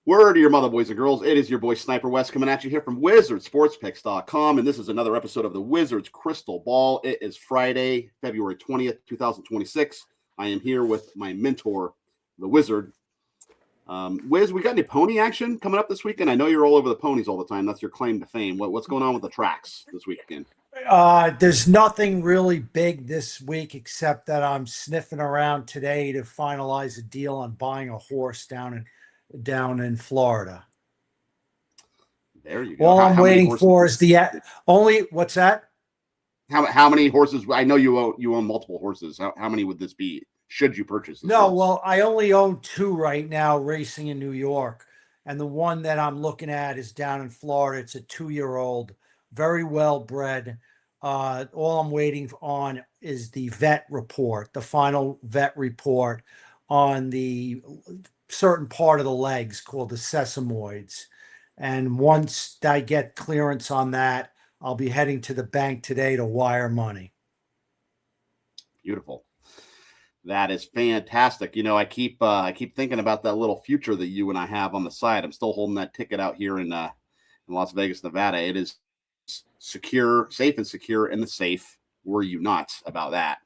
Word to your mother, boys and girls. It is your boy Sniper West coming at you here from WizardSportsPicks.com, and this is another episode of the Wizards Crystal Ball. It is Friday, February 20th, 2026. I am here with my mentor, the Wizard. Wiz, we got any pony action coming up this weekend? I know you're all over the ponies all the time. That's your claim to fame. What's going on with the tracks this weekend? There's nothing really big this week except that I'm sniffing around today to finalize a deal on buying a horse down in Florida. There you go. All I'm waiting for is what's that? How many horses? I know you own multiple horses. How many would this be? Should you purchase this horse? Well, I only own two right now racing in New York. And the one that I'm looking at is down in Florida. It's a 2-year-old, very well bred. All I'm waiting on is the vet report, the final vet report on the certain part of the legs called the sesamoids. And once I get clearance on that, I'll be heading to the bank today to wire money. Beautiful. That is fantastic. You know, I keep thinking about that little future that you and I have on the side. I'm still holding that ticket out here in Las Vegas, Nevada. It is secure, safe and secure in the safe. Were you not about that?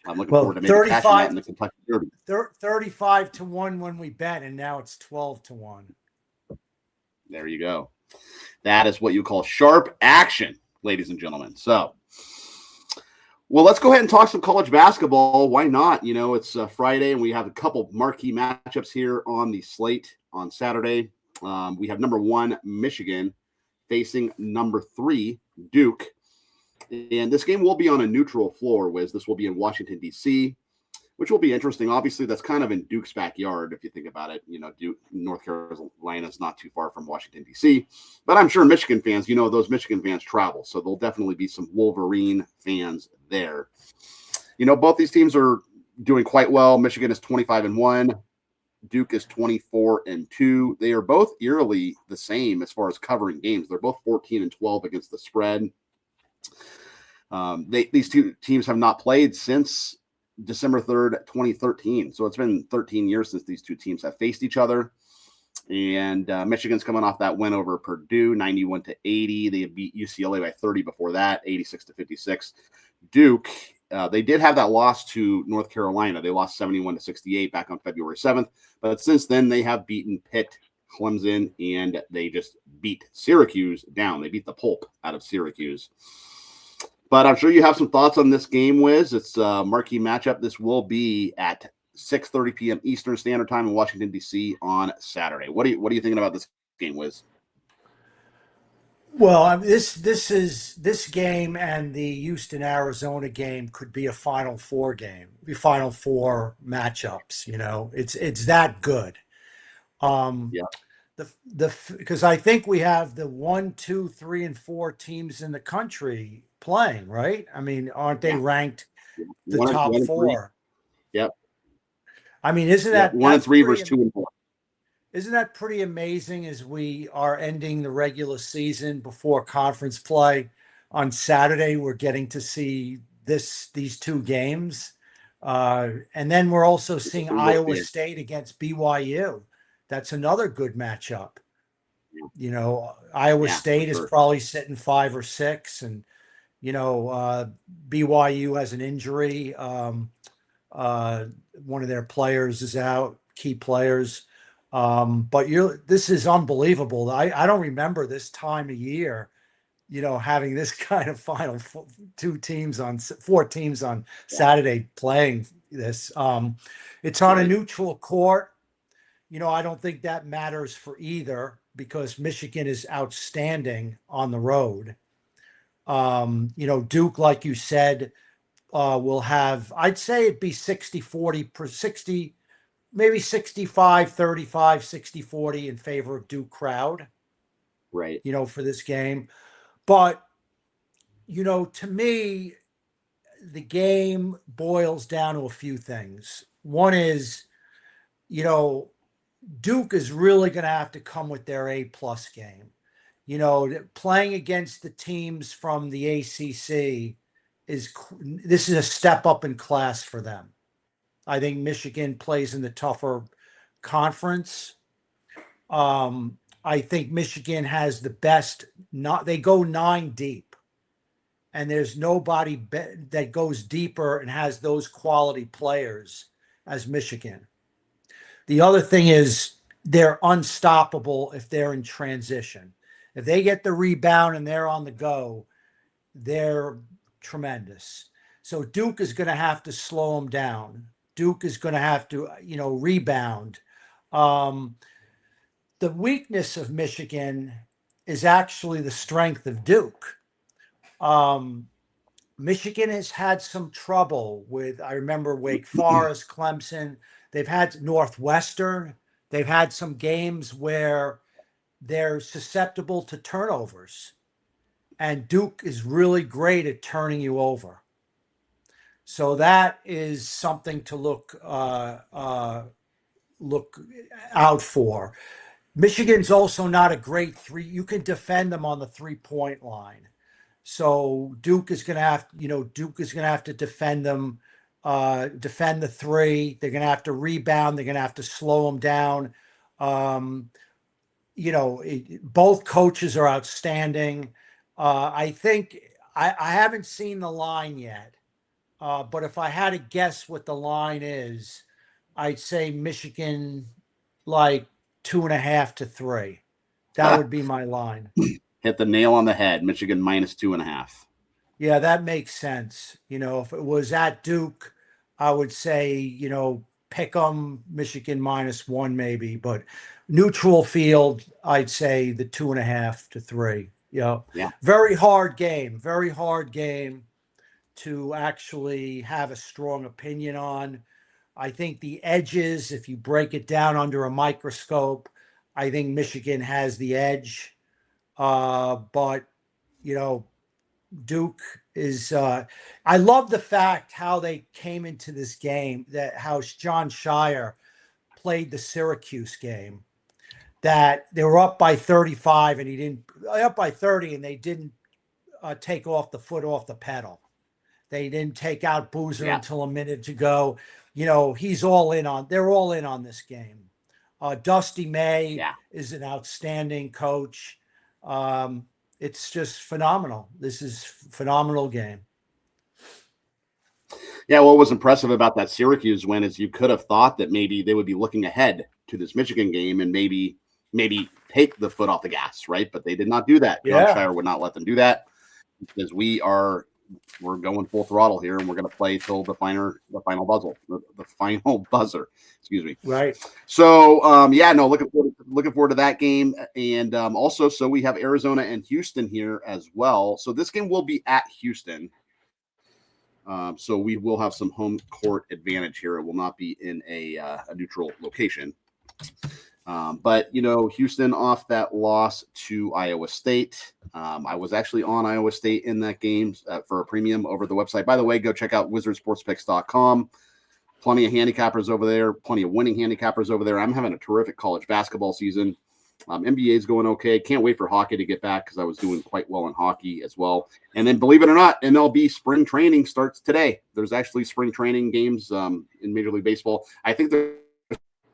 I'm looking forward to maybe cashing that in the Kentucky Derby. 35-1 when we bet, and now it's 12-1. There you go. That is what you call sharp action, ladies and gentlemen. So, well, let's go ahead and talk some college basketball. Why not? You know, it's Friday, and we have a couple marquee matchups here on the slate on Saturday. We have number 1, Michigan, facing number 3, Duke. And this game will be on a neutral floor, Wiz. This will be in Washington, D.C., which will be interesting. Obviously, that's kind of in Duke's backyard, if you think about it. You know, Duke, North Carolina is not too far from Washington, D.C. But I'm sure Michigan fans, you know, those Michigan fans travel. So there'll definitely be some Wolverine fans there. You know, both these teams are doing quite well. Michigan is 25-1. Duke is 24-2. They are both eerily the same as far as covering games. They're both 14-12 against the spread. These two teams have not played since December 3rd, 2013. So it's been 13 years since these two teams have faced each other. And Michigan's coming off that win over Purdue, 91-80. They beat UCLA by 30 before that, 86-56. Duke, they did have that loss to North Carolina. They lost 71-68 back on February 7th. But since then, they have beaten Pitt, Clemson, and they just beat Syracuse down. They beat the pulp out of Syracuse. But I'm sure you have some thoughts on this game, Wiz. It's a marquee matchup. This will be at 6:30 p.m. Eastern Standard Time in Washington, D.C. on Saturday. What are you thinking about this game, Wiz? Well, this game and the Houston Arizona game could be a Final Four game, be Final Four matchups. You know, it's that good. Yeah. Because I think we have the 1, 2, 3, and 4 teams in the country playing, right? I mean, aren't they ranked the top 4? Yep. I mean, isn't that 1 and 3 versus 2 and 4? Isn't that pretty amazing as we are ending the regular season before conference play on Saturday? We're getting to see these two games. And then we're also seeing Iowa State against BYU. That's another good matchup. You know, Iowa State is probably sitting 5 or 6, and you know, BYU has an injury. One of their players is out, key players. But this is unbelievable. I don't remember this time of year, you know, having this kind of final 4 teams on Saturday playing this. It's on a neutral court. You know, I don't think that matters for either because Michigan is outstanding on the road. You know, Duke, like you said, will have, I'd say it'd be 60-40 60, maybe 65-35, 60-40 in favor of Duke crowd. Right. You know, for this game. But, you know, to me, the game boils down to a few things. One is, you know, Duke is really going to have to come with their A-plus game. You know, playing against the teams from the ACC this is a step up in class for them. I think Michigan plays in the tougher conference. I think Michigan has the best. Not they go 9 deep, and there's nobody that goes deeper and has those quality players as Michigan. The other thing is they're unstoppable if they're in transition. If they get the rebound and they're on the go, they're tremendous. So Duke is going to have to slow them down. Duke is going to have to, rebound. Um, the weakness of Michigan is actually the strength of Duke. Um, Michigan has had some trouble with, I remember Wake Forest, Clemson. They've had Northwestern. They've had some games where they're susceptible to turnovers. And Duke is really great at turning you over. So that is something to look out for. Michigan's also not a great three. You can defend them on the 3-point line. So Duke is going to have to defend them, defend the three. They're going to have to rebound. They're going to have to slow them down. Both coaches are outstanding. I think I haven't seen the line yet, but if I had to guess what the line is, I'd say Michigan like 2.5 to 3. That would be my line. Hit the nail on the head. Michigan minus 2.5. Yeah, that makes sense. If it was at Duke, I would say, pick them Michigan -1 maybe, but neutral field, I'd say the 2.5 to 3. Yeah. Very hard game to actually have a strong opinion on. I think the edges, if you break it down under a microscope, I think Michigan has the edge. But Duke is I love the fact how they came into this game, that how Jon Scheyer played the Syracuse game, that they were up by 35 and he didn't up by 30 and they didn't take off the foot off the pedal. They didn't take out Boozer until a minute to go. They're all in on this game. Dusty May is an outstanding coach. It's just phenomenal. This is a phenomenal game. Yeah, what was impressive about that Syracuse win is you could have thought that maybe they would be looking ahead to this Michigan game and maybe take the foot off the gas, right? But they did not do that. Jon Scheyer would not let them do that because we're going full throttle here and we're going to play till the final buzzer. Excuse me. Right. So looking forward to that game, and also so we have Arizona and Houston here as well. So this game will be at Houston. So we will have some home court advantage here. It will not be in a neutral location. But Houston off that loss to Iowa State. I was actually on Iowa State in that game for a premium over the website. By the way, go check out wizardsportspicks.com. Plenty of handicappers over there, plenty of winning handicappers over there. I'm having a terrific college basketball season. NBA is going okay. Can't wait for hockey to get back because I was doing quite well in hockey as well. And then, believe it or not, MLB spring training starts today. There's actually spring training games in Major League Baseball. I think they're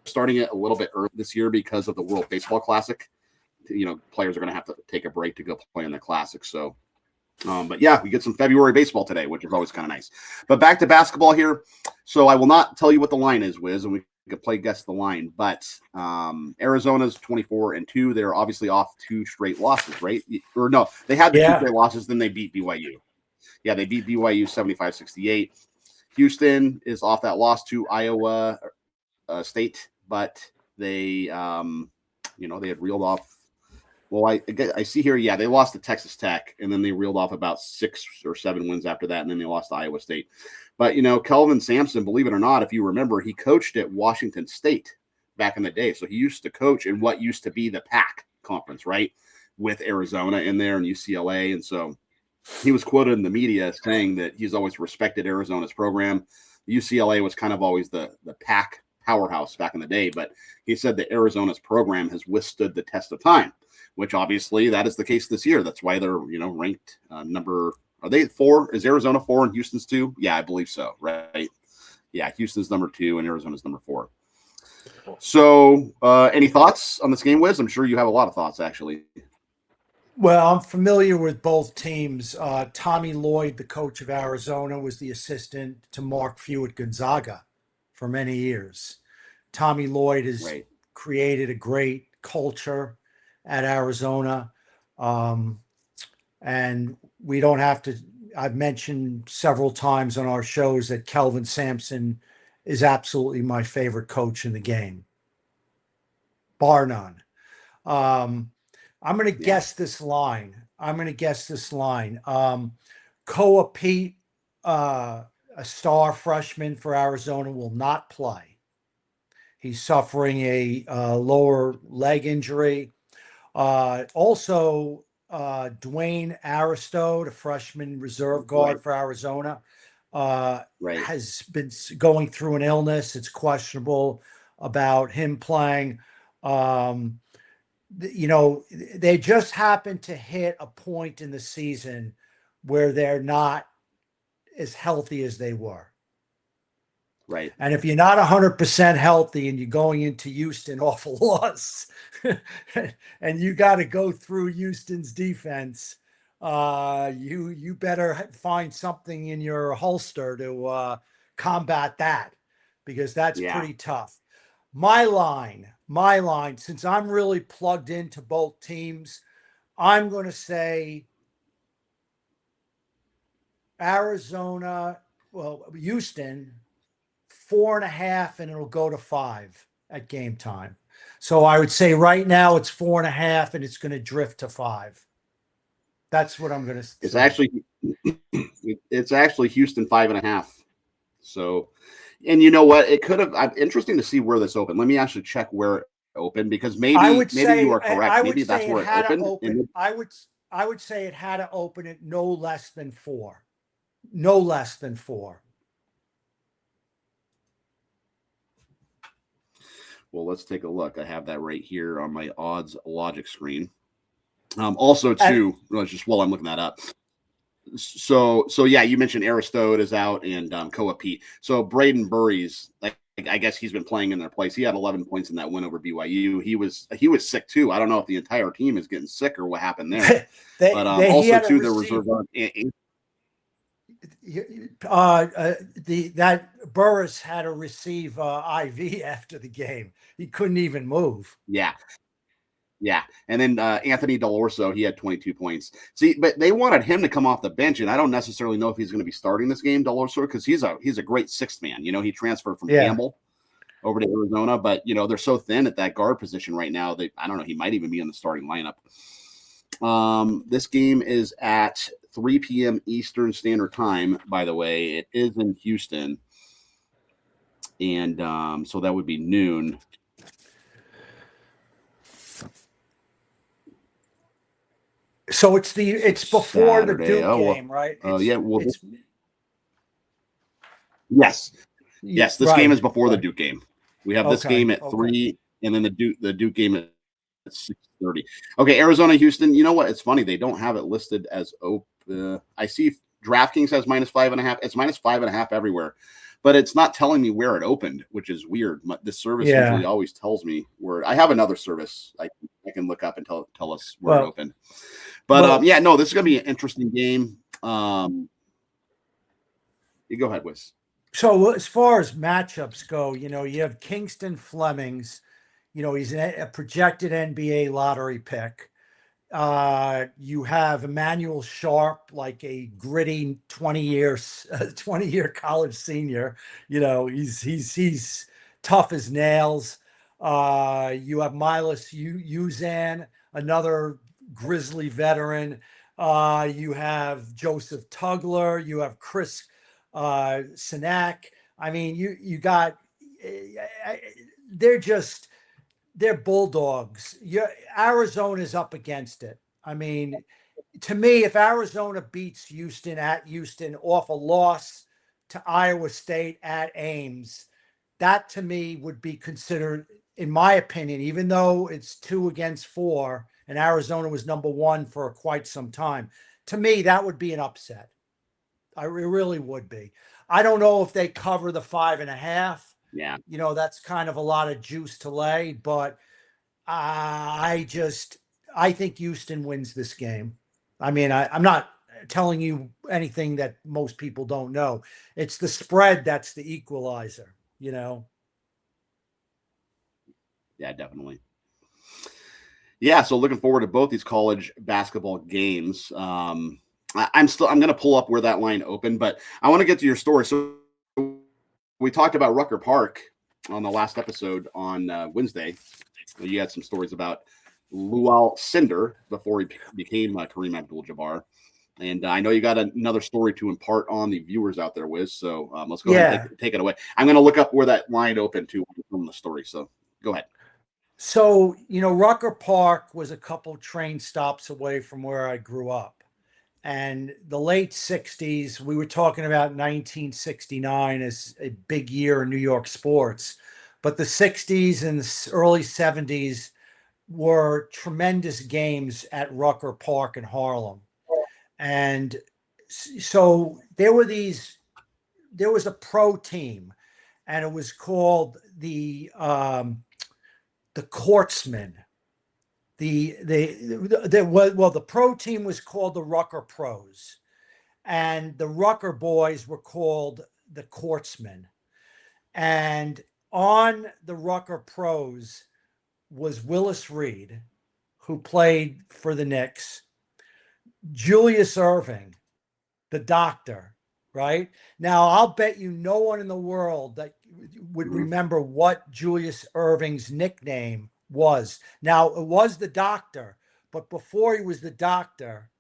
starting it a little bit early this year because of the World Baseball Classic. Players are going to have to take a break to go play in the Classic. So, but yeah, we get some February baseball today, which is always kind of nice. But back to basketball here. So I will not tell you what the line is, Wiz, and we could play guess the line. But Arizona's 24-2. They're obviously off 2 straight losses, right? Or no, they had the 2 straight losses. Then they beat BYU. Yeah, they beat BYU 75-68. Houston is off that loss to Iowa State, but they, they had reeled off. Well, I see here, they lost to Texas Tech, and then they reeled off about 6 or 7 wins after that, and then they lost to Iowa State. But, Kelvin Sampson, believe it or not, if you remember, he coached at Washington State back in the day. So he used to coach in what used to be the PAC conference, right, with Arizona in there and UCLA. And so he was quoted in the media saying that he's always respected Arizona's program. UCLA was kind of always the PAC powerhouse back in the day, but he said that Arizona's program has withstood the test of time, which obviously that is the case this year. That's why they're, ranked number, are they 4? Is Arizona 4 and Houston's 2? Yeah, I believe so, right? Yeah, Houston's number 2 and Arizona's number 4. So, any thoughts on this game, Wiz? I'm sure you have a lot of thoughts, actually. Well, I'm familiar with both teams. Tommy Lloyd, the coach of Arizona, was the assistant to Mark Few at Gonzaga for many years. Tommy Lloyd has Right. created a great culture at Arizona. Um, and we don't have to, I've mentioned several times on our shows that Kelvin Sampson is absolutely my favorite coach in the game, bar none. Um, I'm going to Yeah. guess this line. I'm going to guess this line. Koa Pete, a star freshman for Arizona, will not play. He's suffering a lower leg injury. Also, Dwayne Aristo, the freshman reserve Right. guard for Arizona, Right. has been going through an illness. It's questionable about him playing. Um, they just happened to hit a point in the season where they're not as healthy as they were. Right. And if you're not 100% healthy and you're going into Houston off a loss and you got to go through Houston's defense, you better find something in your holster to combat that, because that's Yeah. pretty tough. My line, since I'm really plugged into both teams, I'm going to say Houston 4.5, and it'll go to 5 at game time. So I would say right now it's 4.5 and it's going to drift to 5. That's what I'm going to It's say. actually Houston 5.5. So, and you know what? It could have. Interesting to see where this opened. Let me actually check where it opened, because maybe you are correct. Maybe that's where it opened. I would say it had to open at no less than 4. No less than 4. Well, let's take a look. I have that right here on my odds logic screen. Also, too, just while I'm looking that up. So yeah, you mentioned Aristotle is out and Koa Pete. So Braden Burries, I guess he's been playing in their place. He had 11 points in that win over BYU. He was sick too. I don't know if the entire team is getting sick or what happened there. But also too, the reserve that Burris had to receive IV after the game. He couldn't even move. Yeah. Yeah. And then Anthony Delorso, he had 22 points. See, but they wanted him to come off the bench, and I don't necessarily know if he's going to be starting this game, Delorso, because he's a great sixth man. He transferred from Campbell over to Arizona, but they're so thin at that guard position right now that I don't know, he might even be in the starting lineup. This game is at 3 p.m. Eastern Standard Time, by the way. It is in Houston. And so that would be noon. So it's before Saturday. the Duke game, right? Yeah. Well, yes. This game is before the Duke game. We have this game at 3, and then the Duke game at 6:30. Okay, Arizona, Houston. You know what? It's funny, they don't have it listed as open. I see DraftKings has -5.5. It's -5.5 everywhere, but it's not telling me where it opened, which is weird. This service usually always tells me where. I have another service I can look up and tell us where it opened. But this is going to be an interesting game. You go ahead, Wiz. So as far as matchups go, you have Kingston Flemings. He's a projected NBA lottery pick. You have Emmanuel Sharp, like a gritty 20-year college senior. He's tough as nails. You have Milas Uzan, another Grizzly veteran. You have Joseph Tugler. You have Chris Sinak. I mean, you got. They're bulldogs. Arizona's up against it. I mean, to me, if Arizona beats Houston at Houston off a loss to Iowa State at Ames, that to me would be considered, in my opinion, even though it's 2 against 4 and Arizona was number 1 for quite some time, to me, that would be an upset. It really would be. I don't know if they cover the 5.5. Yeah. That's kind of a lot of juice to lay, but I think Houston wins this game. I mean, I'm not telling you anything that most people don't know. It's the spread that's the equalizer, Yeah, definitely. Yeah, so looking forward to both these college basketball games. I'm going to pull up where that line opened, but I want to get to your story. So we talked about Rucker Park on the last episode on Wednesday. You had some stories about Lual Cinder before he became Kareem Abdul-Jabbar. And I know you got another story to impart on the viewers out there, Wiz. So let's go ahead and take it away. I'm going to look up where that line opened to from the story. So go ahead. So, Rucker Park was a couple train stops away from where I grew up. And the late 60s, we were talking about 1969 as a big year in New York sports. But the 60s and the early 70s were tremendous games at Rucker Park in Harlem. And so there was a pro team, and it was called the Courtsmen. The pro team was called the Rucker Pros, and the Rucker boys were called the Courtsmen. And on the Rucker Pros was Willis Reed, who played for the Knicks, Julius Erving, the doctor, right? Now, I'll bet you no one in the world that would remember what Julius Erving's nickname was. Now, it was the doctor, but before he was the doctor,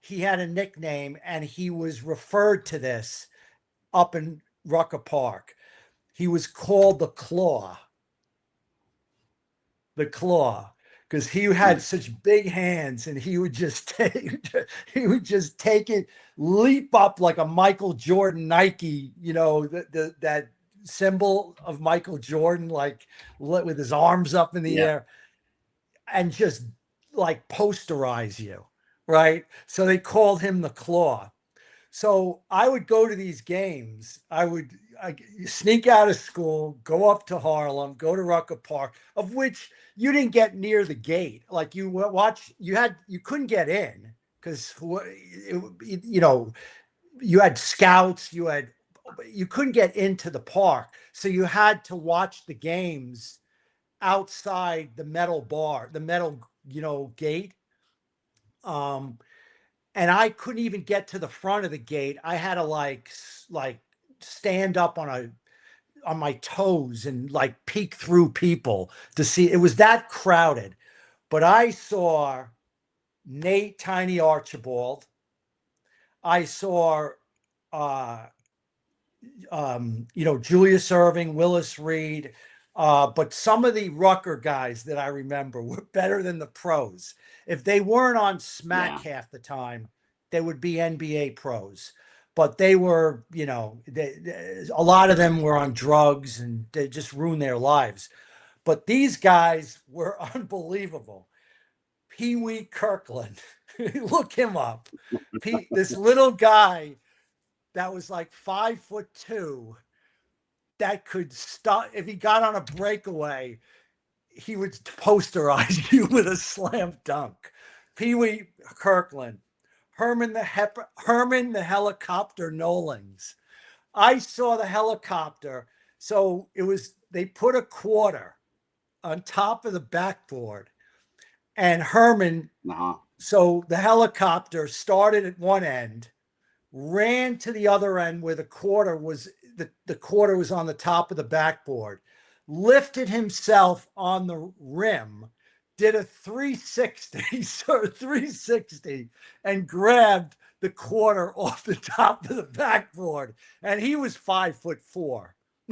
he had a nickname, and he was referred to this up in Rucker Park. He was called the Claw. The Claw. Because he had such big hands, and he would just take it, leap up like a Michael Jordan Nike, that symbol of Michael Jordan, like with his arms up in the air, and just like posterize you, right? So they called him the Claw. So I would go to these games. I sneak out of school, go up to Harlem, go to Rucker Park, of which you didn't get near the gate. Like you couldn't get in because you had scouts, you couldn't get into the park, so you had to watch the games outside the metal gate. And I couldn't even get to the front of the gate. I had to like stand up on my toes and like peek through people to see. It was that crowded. But I saw Nate Tiny Archibald. I saw Julius Erving, Willis Reed. But some of the Rucker guys that I remember were better than the pros. If they weren't on smack half the time, they would be NBA pros. But they were, a lot of them were on drugs, and they just ruined their lives. But these guys were unbelievable. Pee Wee Kirkland, look him up. This little guy that was like 5'2", that could stop if he got on a breakaway. He would posterize you with a slam dunk. Pee Wee Kirkland, Herman the helicopter Nolings. I saw the helicopter. So they put a quarter on top of the backboard, and Herman. So the helicopter started at one end, ran to the other end where the quarter was on the top of the backboard, lifted himself on the rim, did a 360, and grabbed the quarter off the top of the backboard. And he was 5'4".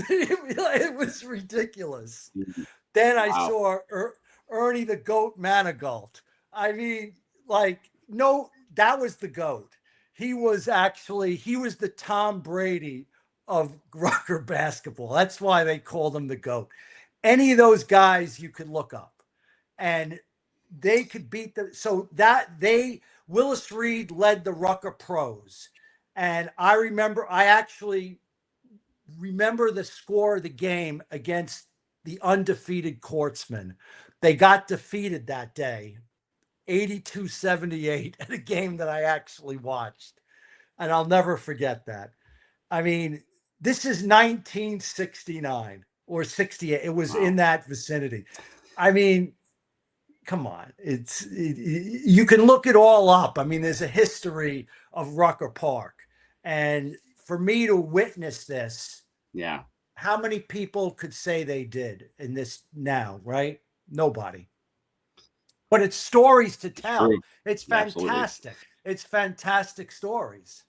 It was ridiculous. Then I saw Ernie the Goat Manigault. I mean, no, that was the GOAT. He was the Tom Brady of Rucker basketball. That's why they called him the GOAT. Any of those guys you could look up, and they could beat Willis Reed led the Rucker Pros. And I remember I actually remember the score of the game against the undefeated Courtsmen. They got defeated that day, 82-78, at a game that I actually watched. And I'll never forget that. I mean, this is 1969 or 68. It was Wow. in that vicinity. I mean, come on. You can look it all up. I mean, there's a history of Rucker Park. And for me to witness this, Yeah. how many people could say they did in this now, right? Nobody. But it's stories to tell. True. It's Absolutely. fantastic. It's fantastic stories.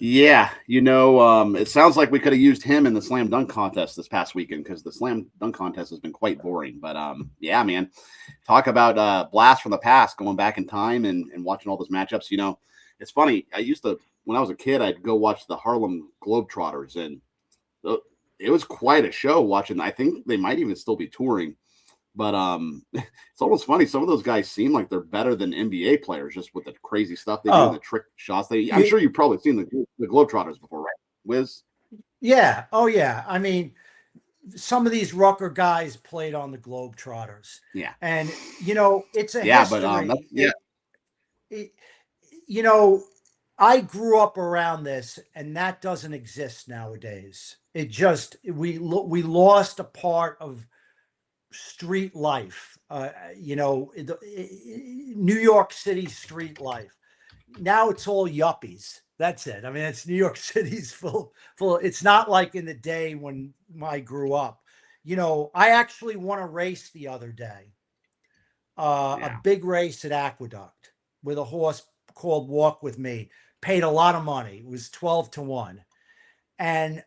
Yeah, it sounds like we could have used him in the slam dunk contest this past weekend because the slam dunk contest has been quite boring. But yeah, man, talk about blast from the past, going back in time and watching all those matchups. It's funny. I used to, when I was a kid, I'd go watch the Harlem Globetrotters, and it was quite a show watching. I think they might even still be touring. But it's almost funny. Some of those guys seem like they're better than NBA players just with the crazy stuff they do and the trick shots. I'm sure you've probably seen the Globetrotters before, right, Wiz? Yeah. Oh, yeah. I mean, some of these Rucker guys played on the Globetrotters. Yeah. And, it's a Yeah, but history. yeah. It, I grew up around this, and that doesn't exist nowadays. It just, we lost a part of street life, New York City street life. Now it's all yuppies. That's it. I mean, it's New York City's full. It's not like in the day when I grew up. I actually won a race the other day, a big race at Aqueduct with a horse called Walk With Me. Paid a lot of money. It was 12-1. And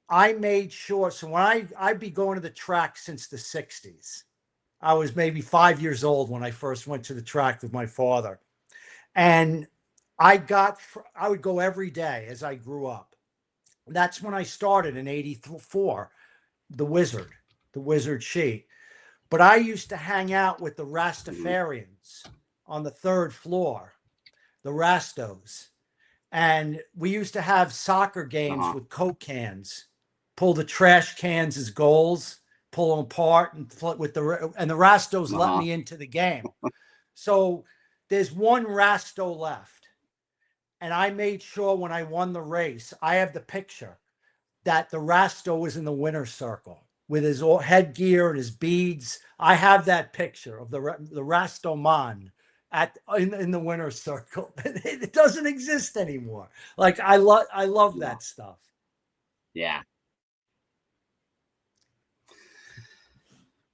I made sure. So when I'd be going to the track since the 60s. I was maybe 5 years old when I first went to the track with my father. And I would go every day as I grew up. That's when I started in 84, the Wizard sheet. But I used to hang out with the Rastafarians on the third floor, the Rastos. And we used to have soccer games with Coke cans, pull the trash cans as goals, pull them apart and the Rastos let me into the game. So there's one Rasto left. And I made sure when I won the race, I have the picture that the Rasto was in the winner's circle with his headgear and his beads. I have that picture of the Rasto man in the winner's circle. It doesn't exist anymore. Like I love that stuff. Yeah.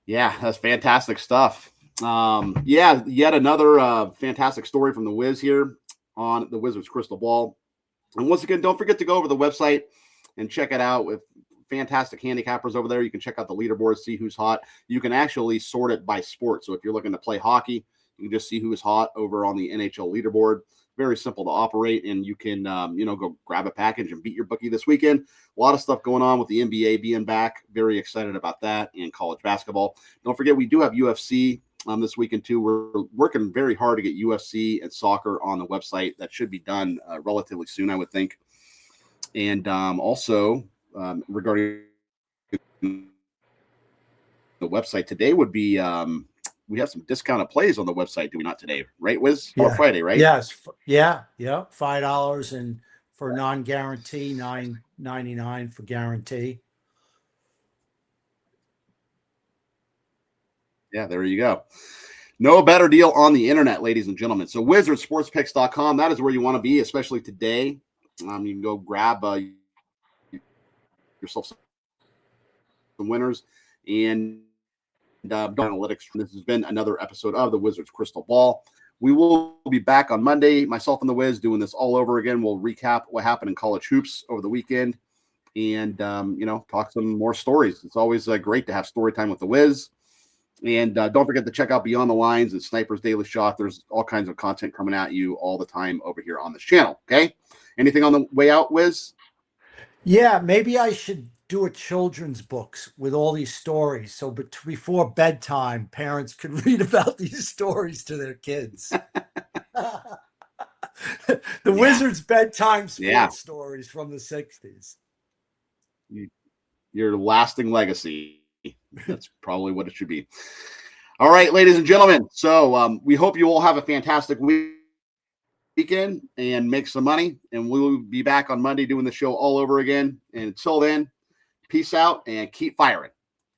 Yeah, that's fantastic stuff. Yeah, yet another fantastic story from the Wiz here on the Wizards Crystal Ball. And once again, don't forget to go over the website and check it out with fantastic handicappers over there. You can check out the leaderboard, see who's hot. You can actually sort it by sport. So if you're looking to play hockey, you can just see who is hot over on the NHL leaderboard. Very simple to operate, and you can, go grab a package and beat your bookie this weekend. A lot of stuff going on with the NBA being back. Very excited about that, and college basketball. Don't forget, we do have UFC this weekend too. We're working very hard to get UFC and soccer on the website. That should be done relatively soon, I would think. And also regarding the website today would be we have some discounted plays on the website, do we not today? Right, Wiz? Yeah. Or Friday, right? Yes. Yeah. $5 and for non-guarantee, $9.99 for guarantee. Yeah, there you go. No better deal on the internet, ladies and gentlemen. So wizardsportspicks.com, that is where you want to be, especially today. You can go grab yourself some winners and analytics. This has been another episode of the Wizards Crystal Ball. We will be back on Monday, myself and the Wiz, doing this all over again. We'll recap what happened in college hoops over the weekend and, talk some more stories. It's always great to have story time with the Wiz. And don't forget to check out Beyond the Lines and Sniper's Daily Shot. There's all kinds of content coming at you all the time over here on this channel, okay? Anything on the way out, Wiz? Yeah, maybe I should do a children's books with all these stories. So before bedtime, parents could read about these stories to their kids. The Wizards' bedtime sports Yeah. stories from the 60s. Your lasting legacy. That's probably what it should be. All right, ladies and gentlemen. So we hope you all have a fantastic weekend and make some money. And we will be back on Monday doing the show all over again. And until then, peace out and keep firing.